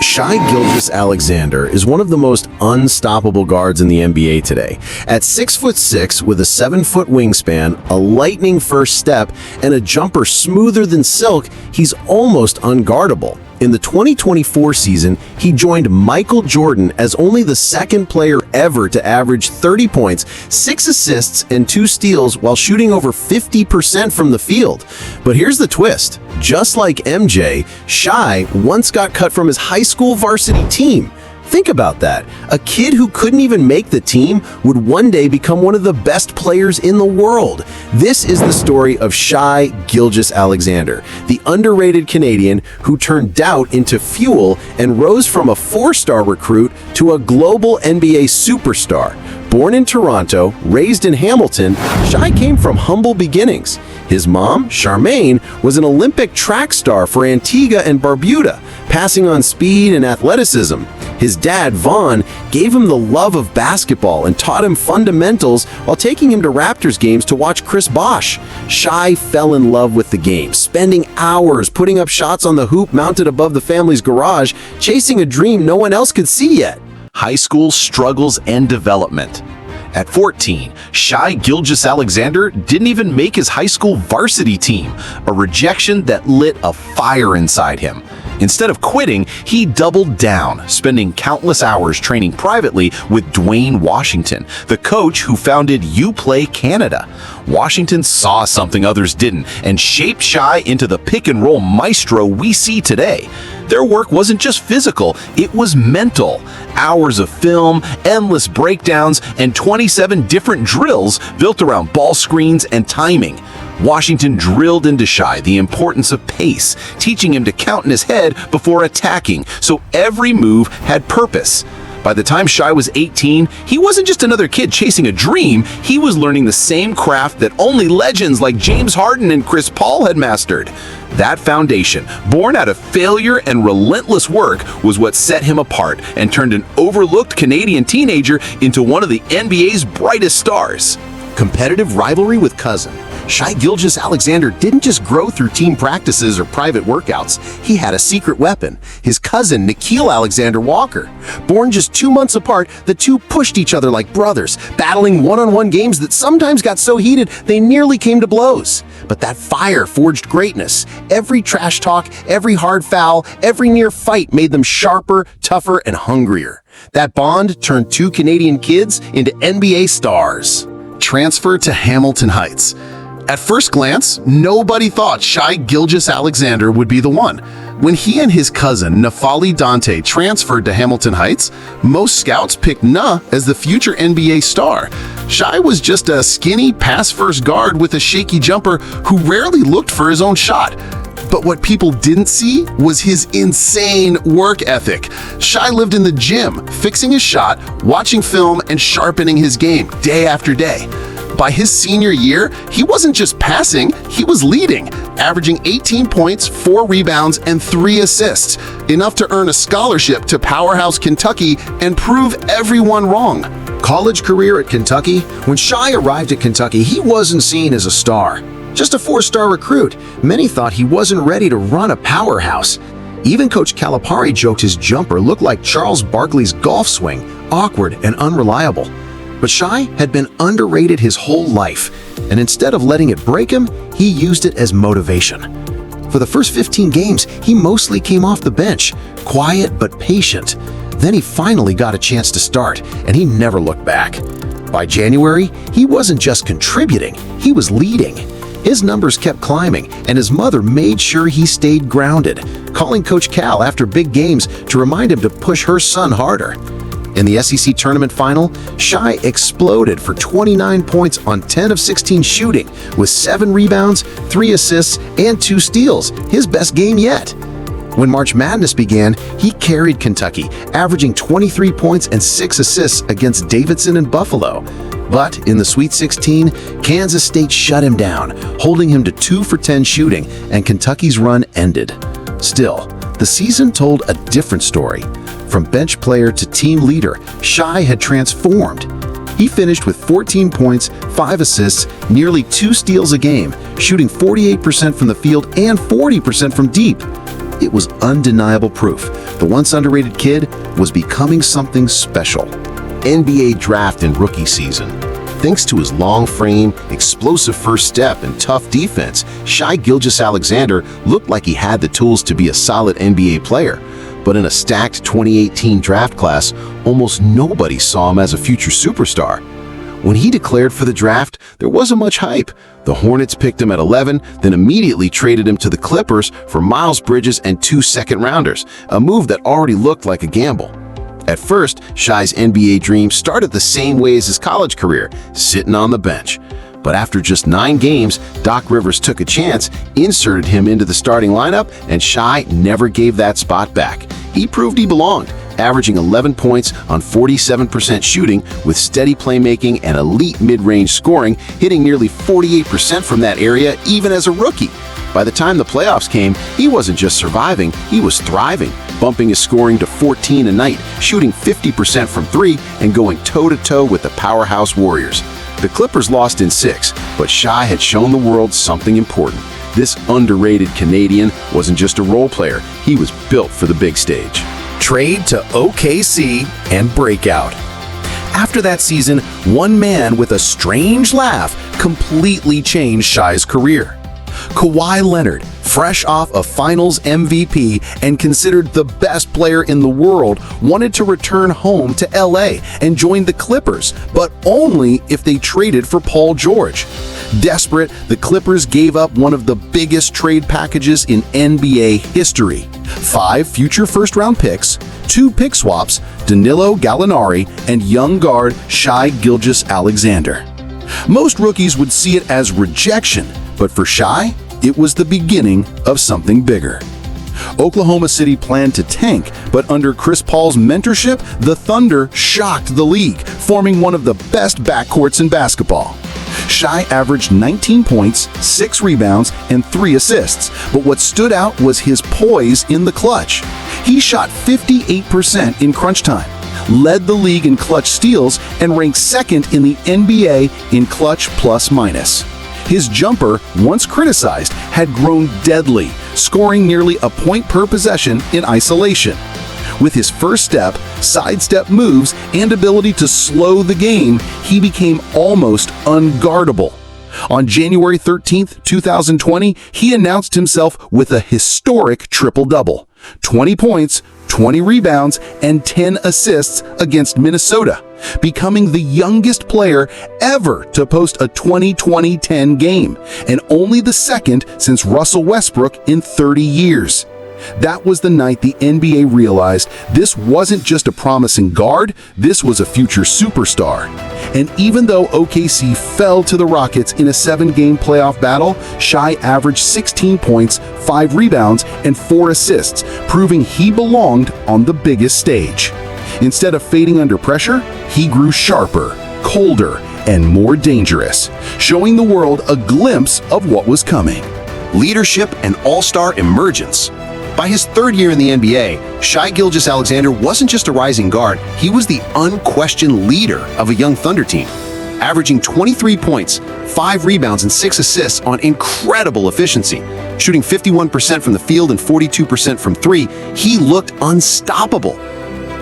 Shai Gilgeous-Alexander is one of the most unstoppable guards in the NBA today. At 6'6" with a 7-foot wingspan, a lightning first step, and a jumper smoother than silk, he's almost unguardable. In the 2024 season, he joined Michael Jordan as only the second player ever to average 30 points, 6 assists, and 2 steals while shooting over 50% from the field. But here's the twist. Just like MJ, Shai once got cut from his high school varsity team. Think about that. A kid who couldn't even make the team would one day become one of the best players in the world. This is the story of Shai Gilgeous-Alexander, the underrated Canadian who turned doubt into fuel and rose from a 4-star recruit to a global NBA superstar. Born in Toronto, raised in Hamilton, Shai came from humble beginnings. His mom, Charmaine, was an Olympic track star for Antigua and Barbuda, passing on speed and athleticism. His dad, Vaughn, gave him the love of basketball and taught him fundamentals while taking him to Raptors games to watch Chris Bosh. Shai fell in love with the game, spending hours putting up shots on the hoop mounted above the family's garage, chasing a dream no one else could see yet. High school struggles and development. At 14, Shai Gilgeous-Alexander didn't even make his high school varsity team, a rejection that lit a fire inside him. Instead of quitting, he doubled down, spending countless hours training privately with Dwayne Washington, the coach who founded You Play Canada. Washington saw something others didn't and shaped Shai into the pick-and-roll maestro we see today. Their work wasn't just physical, it was mental. Hours of film, endless breakdowns, and 27 different drills built around ball screens and timing. Washington drilled into Shai the importance of pace, teaching him to count in his head before attacking, so every move had purpose. By the time Shai was 18, he wasn't just another kid chasing a dream, he was learning the same craft that only legends like James Harden and Chris Paul had mastered. That foundation, born out of failure and relentless work, was what set him apart and turned an overlooked Canadian teenager into one of the NBA's brightest stars. Competitive rivalry with cousin. Shai Gilgeous-Alexander didn't just grow through team practices or private workouts. He had a secret weapon, his cousin Nickeil Alexander-Walker. Born just 2 months apart, the two pushed each other like brothers, battling one-on-one games that sometimes got so heated they nearly came to blows. But that fire forged greatness. Every trash talk, every hard foul, every near fight made them sharper, tougher, and hungrier. That bond turned 2 Canadian kids into NBA stars. Transfer to Hamilton Heights. At first glance, nobody thought Shai Gilgeous-Alexander would be the one. When he and his cousin, N'Faly Dante, transferred to Hamilton Heights, most scouts picked Na as the future NBA star. Shai was just a skinny, pass-first guard with a shaky jumper who rarely looked for his own shot. But what people didn't see was his insane work ethic. Shai lived in the gym, fixing his shot, watching film, and sharpening his game day after day. By his senior year, he wasn't just passing, he was leading, averaging 18 points, 4 rebounds, and 3 assists, enough to earn a scholarship to powerhouse Kentucky and prove everyone wrong. College career at Kentucky. When Shai arrived at Kentucky, he wasn't seen as a star. Just a 4-star recruit. Many thought he wasn't ready to run a powerhouse. Even Coach Calipari joked his jumper looked like Charles Barkley's golf swing, awkward and unreliable. But Shai had been underrated his whole life, and instead of letting it break him, he used it as motivation. For the first 15 games, he mostly came off the bench, quiet but patient. Then he finally got a chance to start, and he never looked back. By January, he wasn't just contributing, he was leading. His numbers kept climbing, and his mother made sure he stayed grounded, calling Coach Cal after big games to remind him to push her son harder. In the SEC tournament final, Shai exploded for 29 points on 10 of 16 shooting, with 7 rebounds, 3 assists, and 2 steals, his best game yet. When March Madness began, he carried Kentucky, averaging 23 points and 6 assists against Davidson and Buffalo. But in the Sweet 16, Kansas State shut him down, holding him to 2 for 10 shooting, and Kentucky's run ended. Still, the season told a different story. From bench player to team leader, Shai had transformed. He finished with 14 points, 5 assists, nearly 2 steals a game, shooting 48% from the field and 40% from deep. It was undeniable proof. The once underrated kid was becoming something special. NBA draft and rookie season. Thanks to his long frame, explosive first step, and tough defense, Shai Gilgeous-Alexander looked like he had the tools to be a solid NBA player. But in a stacked 2018 draft class, almost nobody saw him as a future superstar. When he declared for the draft, there wasn't much hype. The Hornets picked him at 11, then immediately traded him to the Clippers for Miles Bridges and 2 second-rounders, a move that already looked like a gamble. At first, Shai's NBA dream started the same way as his college career, sitting on the bench. But after just 9 games, Doc Rivers took a chance, inserted him into the starting lineup, and Shai never gave that spot back. He proved he belonged, averaging 11 points on 47% shooting with steady playmaking and elite mid-range scoring, hitting nearly 48% from that area even as a rookie. By the time the playoffs came, he wasn't just surviving, he was thriving, bumping his scoring to 14 a night, shooting 50% from 3, and going toe-to-toe with the powerhouse Warriors. The Clippers lost in 6, but Shai had shown the world something important. This underrated Canadian wasn't just a role player, he was built for the big stage. Trade to OKC and breakout. After that season, one man with a strange laugh completely changed Shai's career. Kawhi Leonard, fresh off a Finals MVP and considered the best player in the world, wanted to return home to LA and join the Clippers, but only if they traded for Paul George. Desperate, the Clippers gave up one of the biggest trade packages in NBA history. 5 future first-round picks, 2 pick swaps, Danilo Gallinari, and young guard Shai Gilgeous-Alexander. Most rookies would see it as rejection, but for Shai, it was the beginning of something bigger. Oklahoma City planned to tank, but under Chris Paul's mentorship, the Thunder shocked the league, forming one of the best backcourts in basketball. Shai averaged 19 points, 6 rebounds, and 3 assists, but what stood out was his poise in the clutch. He shot 58% in crunch time, led the league in clutch steals, and ranked second in the NBA in clutch plus-minus. His jumper, once criticized, had grown deadly, scoring nearly a point per possession in isolation. With his first step, sidestep moves, and ability to slow the game, he became almost unguardable. On January 13, 2020, he announced himself with a historic triple-double: 20 points, 20 rebounds, and 10 assists against Minnesota, becoming the youngest player ever to post a 20-20-10 game, and only the second since Russell Westbrook in 30 years. That was the night the NBA realized this wasn't just a promising guard, this was a future superstar. And even though OKC fell to the Rockets in a 7-game playoff battle, Shai averaged 16 points, 5 rebounds, and 4 assists, proving he belonged on the biggest stage. Instead of fading under pressure, he grew sharper, colder, and more dangerous, showing the world a glimpse of what was coming. Leadership and all-star emergence. By his 3rd year in the NBA, Shai Gilgeous-Alexander wasn't just a rising guard, he was the unquestioned leader of a young Thunder team. Averaging 23 points, 5 rebounds, and 6 assists on incredible efficiency. Shooting 51% from the field and 42% from 3, he looked unstoppable.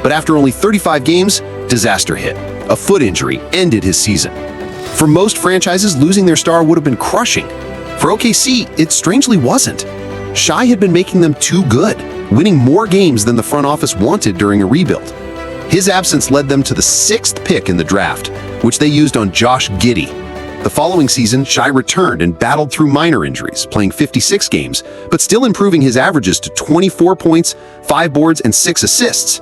But after only 35 games, disaster hit. A foot injury ended his season. For most franchises, losing their star would have been crushing. For OKC, it strangely wasn't. Shai had been making them too good, winning more games than the front office wanted during a rebuild. His absence led them to the 6th pick in the draft, which they used on Josh Giddey. The following season, Shai returned and battled through minor injuries, playing 56 games, but still improving his averages to 24 points, 5 boards, and 6 assists.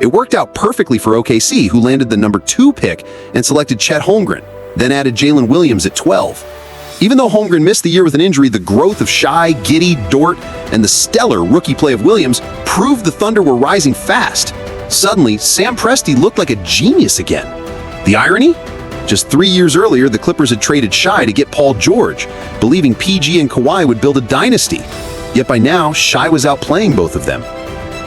It worked out perfectly for OKC, who landed the number 2 pick and selected Chet Holmgren, then added Jalen Williams at 12. Even though Holmgren missed the year with an injury, the growth of Shai, Giddey, Dort, and the stellar rookie play of Williams proved the Thunder were rising fast. Suddenly, Sam Presti looked like a genius again. The irony? Just 3 years earlier, the Clippers had traded Shai to get Paul George, believing PG and Kawhi would build a dynasty. Yet by now, Shai was outplaying both of them.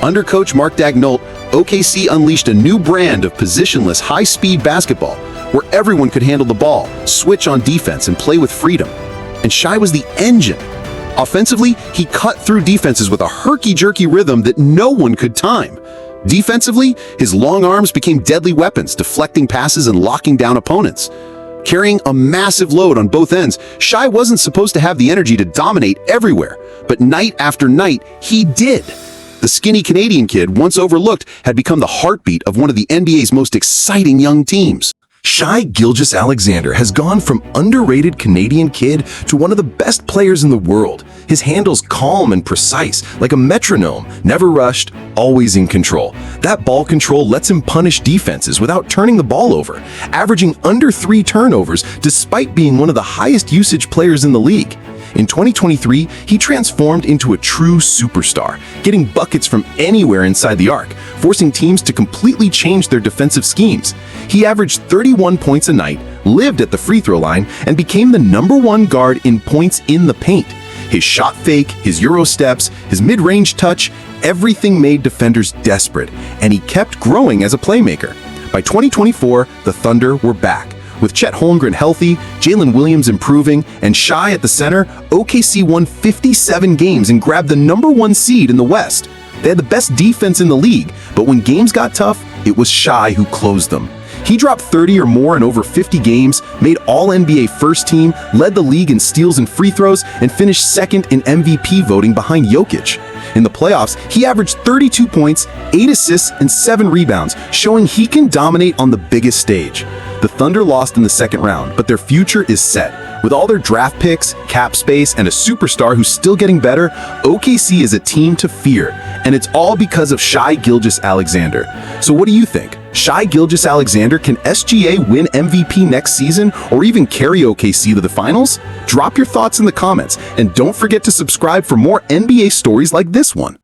Under coach Mark Daigneault, OKC unleashed a new brand of positionless, high-speed basketball where everyone could handle the ball, switch on defense, and play with freedom. And Shai was the engine. Offensively, he cut through defenses with a herky-jerky rhythm that no one could time. Defensively, his long arms became deadly weapons, deflecting passes and locking down opponents. Carrying a massive load on both ends, Shai wasn't supposed to have the energy to dominate everywhere, but night after night, he did. The skinny Canadian kid, once overlooked, had become the heartbeat of one of the NBA's most exciting young teams. Shai Gilgeous-Alexander has gone from underrated Canadian kid to one of the best players in the world. His handle's calm and precise, like a metronome, never rushed, always in control. That ball control lets him punish defenses without turning the ball over, averaging under 3 turnovers despite being one of the highest usage players in the league. In 2023, he transformed into a true superstar, getting buckets from anywhere inside the arc, forcing teams to completely change their defensive schemes. He averaged 31 points a night, lived at the free throw line, and became the #1 guard in points in the paint. His shot fake, his Euro steps, his mid-range touch, everything made defenders desperate, and he kept growing as a playmaker. By 2024, the Thunder were back. With Chet Holmgren healthy, Jalen Williams improving, and Shai at the center, OKC won 57 games and grabbed the #1 seed in the West. They had the best defense in the league, but when games got tough, it was Shai who closed them. He dropped 30 or more in over 50 games, made All-NBA first team, led the league in steals and free throws, and finished second in MVP voting behind Jokic. In the playoffs, he averaged 32 points, 8 assists, and 7 rebounds, showing he can dominate on the biggest stage. The Thunder lost in the second round, but their future is set. With all their draft picks, cap space, and a superstar who's still getting better, OKC is a team to fear, and it's all because of Shai Gilgeous-Alexander. So what do you think? Shai Gilgeous-Alexander, can SGA win MVP next season or even carry OKC to the finals? Drop your thoughts in the comments, and don't forget to subscribe for more NBA stories like this one.